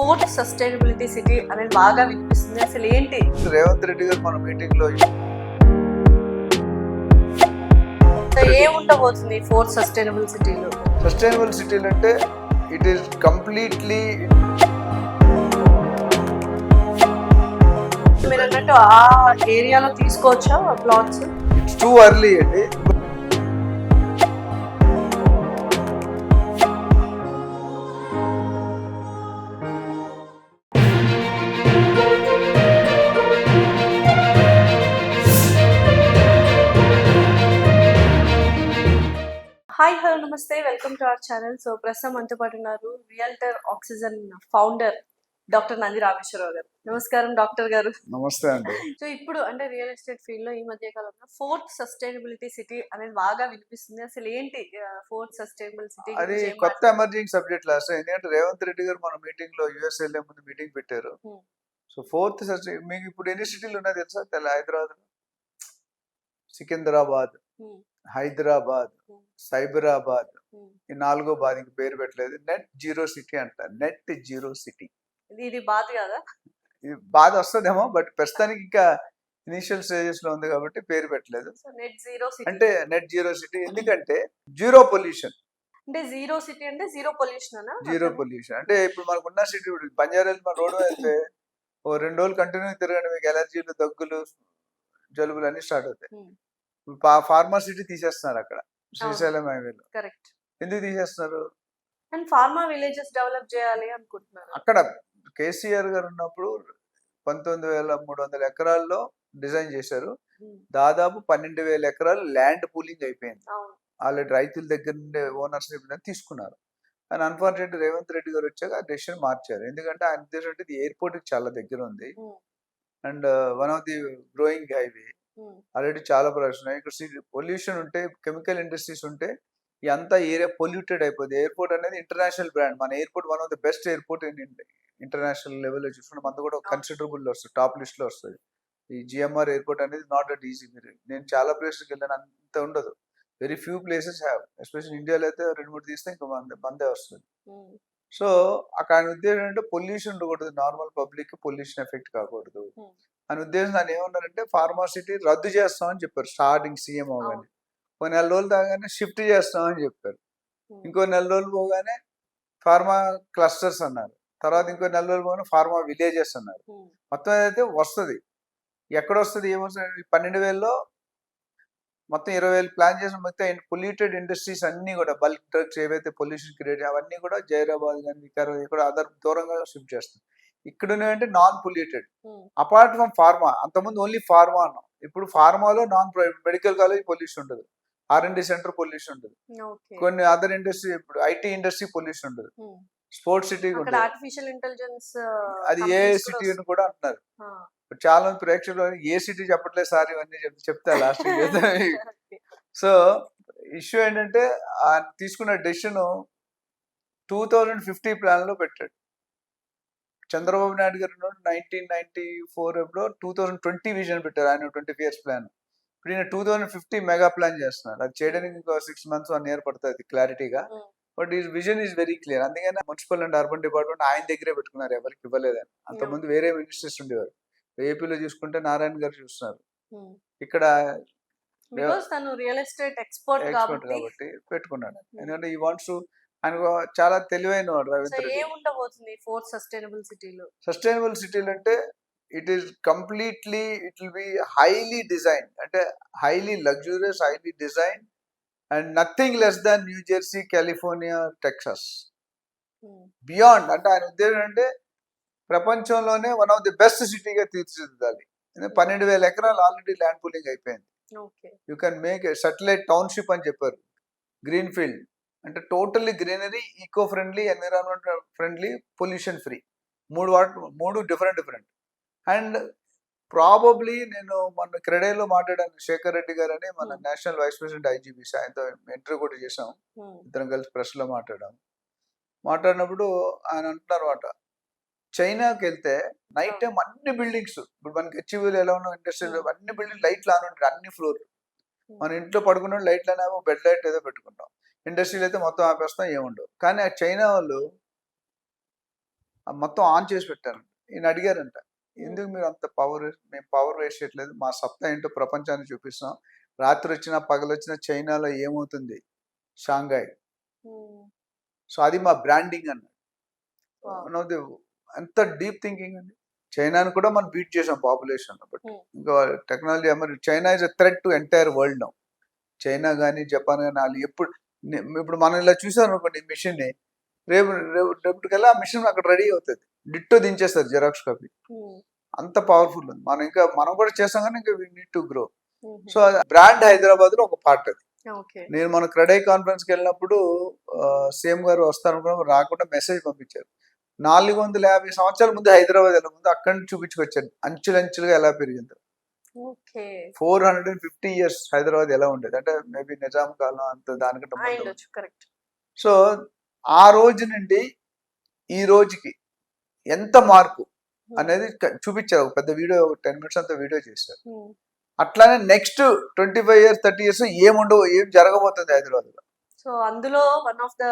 Fourth sustainability city అనేది బాగా వినిపిస్తుంది. అసలు ఏంటి? రేవంత్ రెడ్డి గారు మన మీటింగ్ లో ఏముండబోతుంది ఫోర్త్ సస్టైనబుల్ సిటీలో? సస్టైనబుల్ సిటీలు అంటే ఇట్ ఈస్ కంప్లీట్లీ మీరు అన్నట్టు ఆ ఏరియాలో తీసుకోవచ్చా ప్లాట్స్? ఇట్స్ టూ ఎర్లీ అండి. హాయ్ హలో నమస్తే, welcome to our channel. So ప్రస్తుతం మనతో పాటు ఉన్నారు realtor oxygen founder doctor Nandi Rameshwar Rao గారు. నమస్కారం డాక్టర్ గారు. నమస్తే అండి. సో ఇప్పుడు అంటే రియల్ ఎస్టేట్ ఫీల్డ్ లో ఈ మధ్య కాలంలో ఫోర్త్ సస్టైనబిలిటీ సిటీ అనేది బాగా వినిపిస్తుంది. అసలు ఏంటి ఫోర్త్ సస్టైనబుల్ సిటీ? అది కొత్త ఎమర్జింగ్ సబ్జెక్ట్ లాస్ట్. ఎందుకంటే రేవంత్ రెడ్డి గారు మన మీటింగ్ లో యుఎస్ వెళ్ళే ముందు మీటింగ్ పెట్టారు. సో ఫోర్త్ మీకు ఇప్పుడు ఎన్ని సిటీలు ఉన్నాయి తెలుసా? హైదరాబాద్, సికింద్రాబాద్, హైదరాబాద్, సైబరాబాద్, ఈ నాలుగో బాధ ఇంక పేరు పెట్టలేదు. నెట్ జీరో సిటీ అంటారు. Net zero city. ఇది బాధ కదా? ఇది బాధ వస్తుందేమో, బట్ ప్రస్తుతానికి ఇంకా ఇనిషియల్ స్టేజెస్ లో ఉంది కాబట్టి పేరు పెట్టలేదు. నెట్ జీరో సిటీ అంటే నెట్ జీరో సిటీ ఎందుకంటే జీరో పొల్యూషన్. అంటే జీరో సిటీ అంటే జీరో పొల్యూషన్ అనా? జీరో పొల్యూషన్ అంటే ఇప్పుడు మనకు ఉన్న సిటీ బంజారాలు మన రోడ్డు వెళ్తే ఓ 2 రోజులు కంటిన్యూ తిరగండి, మీకు ఎలర్జీలు, దగ్గులు, జలుబులు అన్ని స్టార్ట్ అవుతాయి. ఫార్మా సిటీ తీసేస్తున్నారు అక్కడ శ్రీశైలం హైవేలో. కరెక్ట్. ఎందుకు తీసేస్తున్నారు? అండ్ ఫార్మా విలేజెస్ డెవలప్ చేయాలి అనుకుంటున్నారు. అక్కడ కేసీఆర్ గారు ఉన్నప్పుడు 19,300 ఎకరాల్లో డిజైన్ చేశారు. దాదాపు 12,000 ఎకరాలు ల్యాండ్ పూలింగ్ అయిపోయింది. ఆల్రెడీ రైతుల దగ్గర నుండి ఓనర్స్ తీసుకున్నారు. కానీ అన్ఫార్చునేట్ రేవంత్ రెడ్డి గారు వచ్చాక ఆ డెసిషన్ మార్చారు. ఎందుకంటే ఆయన ఉద్దేశం అంటే ఇది ఎయిర్పోర్ట్ కి చాలా దగ్గర ఉంది and one of the growing highway. Already చాలా ప్రొడక్షన్ ఉన్నాయి. ఇక్కడ పొల్యూషన్ ఉంటే, కెమికల్ ఇండస్ట్రీస్ ఉంటే అంతా ఏరియా పొల్యూటెడ్ అయిపోతుంది. ఎయిర్పోర్ట్ అనేది ఇంటర్నేషనల్ బ్రాండ్. మన airport one of the best airport international లెవెల్లో చూసుకుంటే మనతో కూడా కన్సిడరబుల్ వస్తుంది, టాప్ లిస్ట్ లో వస్తుంది. ఈ జిఎంఆర్ ఎయిర్పోర్ట్ అనేది నాట్ అట్ ఈజీ. నేను చాలా ప్లేసెస్కి వెళ్ళాను, అంత ఉండదు. Very few places have. Especially ఇండియాలో అయితే 2-3 తీస్తే ఇంకా మందే వస్తుంది. సో అక్కడ ఆయన ఉద్దేశం అంటే పొల్యూషన్ ఉండకూడదు, నార్మల్ పబ్లిక్ పొల్యూషన్ ఎఫెక్ట్ కాకూడదు అని ఉద్దేశం. దాన్ని ఏమన్నారంటే ఫార్మాసిటీ రద్దు చేస్తామని చెప్పారు స్టార్టింగ్ సీఎం అవగానే. ఒక 4 రోజులు తాగానే షిఫ్ట్ చేస్తామని చెప్పారు. ఇంకో 4 రోజులు పోగానే ఫార్మా క్లస్టర్స్ అన్నారు. తర్వాత ఇంకో 4 రోజులు పోగానే ఫార్మా విలేజెస్ అన్నారు. మొత్తం ఏదైతే వస్తుంది, ఎక్కడ వస్తుంది, ఏమొస్తుంది? 12,000లో మొత్తం 20,000 ప్లాన్ చేసిన మొత్తం పొల్యూటెడ్ ఇండస్ట్రీస్ అన్ని కూడా, బల్క్ డ్రగ్స్ ఏవైతే పొల్యూషన్ క్రియేట్ అవన్నీ కూడా జైరాబాద్ కానీ వికారాబాద్ కూడా అదర్ దూరంగా షిఫ్ట్ చేస్తుంది. ఇక్కడ ఉన్నవంటే non polluted apart from pharma. అంతకుముందు ఓన్లీ ఫార్మా అన్నాం. ఇప్పుడు ఫార్మాలో నాన్ మెడికల్ కాలేజ్ పొల్యూషన్ ఉండదు, R&D సెంటర్ పొల్యూషన్ ఉండదు, కొన్ని అదర్ ఇండస్ట్రీ ఇప్పుడు ఐటీ ఇండస్ట్రీ పొల్యూషన్ ఉండదు, స్పోర్ట్స్ సిటీ ఆర్టిఫిషియల్ ఇంటెలిజెన్స్ అది ఏ సిటీ అని కూడా అంటున్నారు. చాలా మంది ప్రేక్షకులు ఏ సిటీ చెప్పట్లేదు సార్, ఇవన్నీ చెప్తా లాస్ట్. సో ఇష్యూ ఏంటంటే ఆయన తీసుకున్న డెసిషన్ 2050 ప్లాన్ లో పెట్టాడు. చంద్రబాబు నాయుడు గారు 1994 ఎప్పుడో 2020 విజన్ పెట్టారు. ఆయన 25 years ప్లాన్. ఇప్పుడు ఈయన 2050 మెగా ప్లాన్ చేస్తున్నారు. అది చేయడానికి ఇంకో 6 months 1 year పడుతుంది క్లారిటీగా. బట్ ఈ విజన్ ఈజ్ వెరీ క్లియర్. అందుకని మున్సిపల్ అండ్ అర్బన్ డిపార్ట్మెంట్ ఆయన దగ్గరే పెట్టుకున్నారు, ఎవరికి ఇవ్వలేదని. అంతకుముందు వేరే మినిస్టర్స్ ఉండేవారు. ఏపీలో చూసుకుంటే నారాయణ గారు చూస్తున్నారు. ఇక్కడ రియల్ ఎస్టేట్ ఎక్స్పర్ట్ కాబట్టి పెట్టుకున్నాడు. ఎందుకంటే ఈ వాంట్స్ టు, ఆయన చాలా తెలివైన వాడు రవీంద్ర రెడ్డి. ఏముండబోతుంది ఫోర్త్ సస్టైనబుల్ సిటీలో? సస్టైనబుల్ సిటీలు అంటే it is completely, it will be highly design, అంటే highly luxurious, highly design and nothing less than New Jersey, California, Texas, beyond. అంటే ఆయన ఉద్దేశం అంటే ప్రపంచంలోనే వన్ ఆఫ్ ది బెస్ట్ సిటీగా తీర్చిదిద్దాలి. 12,000 ఎకరాలు ఆల్రెడీ ల్యాండ్ పూలింగ్ అయిపోయింది. You can make satellite township అని చెప్పారు. గ్రీన్ ఫీల్డ్ అంటే totally greenery, eco friendly, environment friendly, pollution free. మూడు డిఫరెంట్. అండ్ ప్రాబబ్లీ నేను మన క్రెడేలో మాట్లాడాను, శేఖర్ రెడ్డి గారు అని మన నేషనల్ వైస్ ప్రెసిడెంట్ IGBC, ఆయనతో ఇంటర్వ్యూ కూడా చేసాం. ఇద్దరం కలిసి ప్రెస్ లో మాట్లాడినప్పుడు ఆయన అంటున్నారు మాట, చైనాకి వెళ్తే నైట్ టైం అన్ని బిల్డింగ్స్, ఇప్పుడు మనకి హెచ్ఈవీలో ఎలా ఉన్న ఇండస్ట్రీలో అన్ని బిల్డింగ్ లైట్లు ఆన్ ఉంటాయి, అన్ని ఫ్లోర్. మన ఇంట్లో పడుకున్న లైట్లు అనేమో బెడ్ లైట్ ఏదో పెట్టుకుంటాం, ఇండస్ట్రీలు అయితే మొత్తం ఆపేస్తాం, ఏముండవు. కానీ ఆ చైనా వాళ్ళు మొత్తం ఆన్ చేసి పెట్టారంట. ఈయన అడిగారంట, ఎందుకు మీరు అంత పవర్, మేము పవర్ వేస్ట్ చేయట్లేదు, మా సత్తా ఏంటో ప్రపంచానికి చూపిస్తున్నాం, రాత్రి వచ్చినా పగలు వచ్చినా చైనాలో ఏమవుతుంది, షాంఘాయ్, సో అది మా బ్రాండింగ్ అన్నది. అంత డీప్ థింకింగ్ అండి. చైనాను కూడా మనం బీట్ చేసాం పాపులేషన్, బట్ ఇంకా టెక్నాలజీ మరి China is a threat to entire world now. China కానీ జపాన్ కానీ వాళ్ళు ఇప్పుడు మనం ఇలా చూసాం అనుకోండి మిషన్, రేపటికల్లా ఆ మిషన్ అక్కడ రెడీ అవుతుంది, డిట్టో దించేస్తారు జిరాక్స్ కాపీ. అంత పవర్ఫుల్ ఉంది. మనం కూడా చేస్తాం కానీ ఇంకా we need to grow. So brand Hyderabad లో ఒక పార్ట్ అది. నేను మన క్రెడై కాన్ఫరెన్స్ కి వెళ్ళినప్పుడు సీఎం గారు వస్తారనుకున్న రాకుండా మెసేజ్ పంపించారు. 450 సంవత్సరాల ముందు హైదరాబాద్ ఎలా ముందు అక్కడి నుంచి చూపించుకొచ్చారు అంచులంచులుగా ఎలా పెరిగిందో. 450 years హైదరాబాద్ ఎలా ఉండేది అంటే మేబీ నిజాం కాలం అంత దానికంటే. సో ఆ రోజు నుండి ఈ రోజుకి ఎంత మార్పు అనేది చూపించారు. ఒక పెద్ద వీడియో 10 minutes అంత వీడియో చేశారు. అట్లానే నెక్స్ట్ 25 years 30 years ఏముండవు, ఏం జరగబోతుంది హైదరాబాద్ లో. సో అందులో వన్ ఆఫ్ ద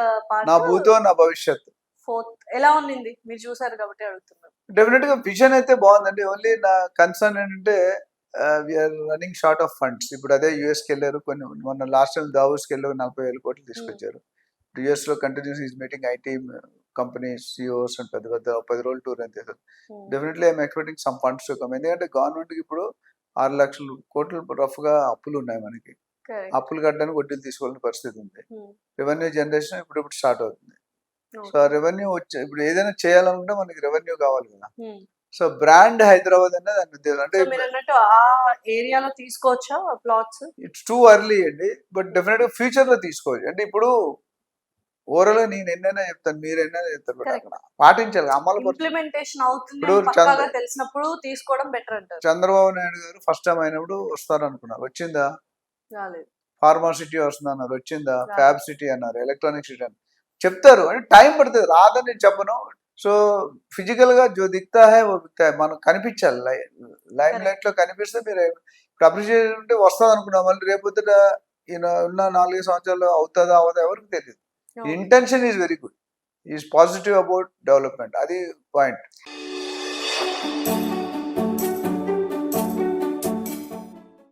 నా భూతో నా భవిష్యత్తు ఎలా ఉంది మీరు చూసారు కాబట్టి అడుగుతున్నాను. డెఫినెట్ గా విజన్ అయితే బాగుందండి. ఓన్లీ నా కన్సర్న్ ఏంటంటే we are running short of funds. ఇప్పుడు అదే యుఎస్కి వెళ్ళారు, కొన్ని మొన్న లాస్ట్ టైం దావోస్కి వెళ్ళారు, 40,000 కోట్లు తీసుకొచ్చారు. యుఎస్ లో continuous is meeting IT companies CEOs and పెద్ద పెద్ద 10 రోజులు టూర్ అని చేశారు. Definitely I'm expecting some funds to come. ఎందుకంటే గవర్నమెంట్ కి ఇప్పుడు 6 లక్షల కోట్లు రఫ్ గా అప్పులు ఉన్నాయి మనకి. అప్పులు కట్టడానికి వడ్డీలు తీసుకోవాల్సిన పరిస్థితి ఉంది. రెవెన్యూ జనరేషన్ ఇప్పుడు స్టార్ట్ అవుతుంది. సో రెవెన్యూ వచ్చే ఇప్పుడు ఏదైనా చేయాలనుకుంటే మనకి రెవెన్యూ కావాలి కదా. సో బ్రాండ్ హైదరాబాద్ అనేది దాని ఉద్దేశం. అంటే ఆ ఏరియాలో తీసుకోవచ్చా ప్లాట్స్? ఇట్స్ టూ ఎర్లీ అండి, బట్ డెఫినెట్ గా ఫ్యూచర్ లో తీసుకోవచ్చు. అంటే ఇప్పుడు ఓవరాల్ నేను ఎన్నైనా చెప్తాను, మీరు ఎన్నైనా చెప్తారు, అక్కడ పాటించాలి, అమలు ఇంప్లిమెంటేషన్ అవుతుంది తెలిసినప్పుడు తీసుకోవడం బెటర్ అంటారు. చంద్రబాబు నాయుడు గారు ఫస్ట్ టైం అయినప్పుడు వస్తారు అనుకున్నారు, వచ్చిందా? ఫార్మా సిటీ వస్తుంది అన్నారు, వచ్చిందా? ఫ్యాబ్ సిటీ అన్నారు, ఎలక్ట్రానిక్ సిటీ అన్నారు, చెప్తారు. అంటే టైం పడుతుంది, రాదని నేను చెప్పను. సో ఫిజికల్ గా జో దిక్తా హై ఓ దిక్తా హై, మనకు కనిపించాలి, లైమ్ లైట్ లో కనిపిస్తే మీరు ఇప్పుడు అప్రిషియేట్ ఉంటే వస్తుంది అనుకున్నాం. మళ్ళీ రేపొద్దుట ఈయన ఉన్న 4 సంవత్సరాలు అవుతుందా అవదా ఎవరికి తెలియదు. Intention is very good, is positive about development, అది పాయింట్.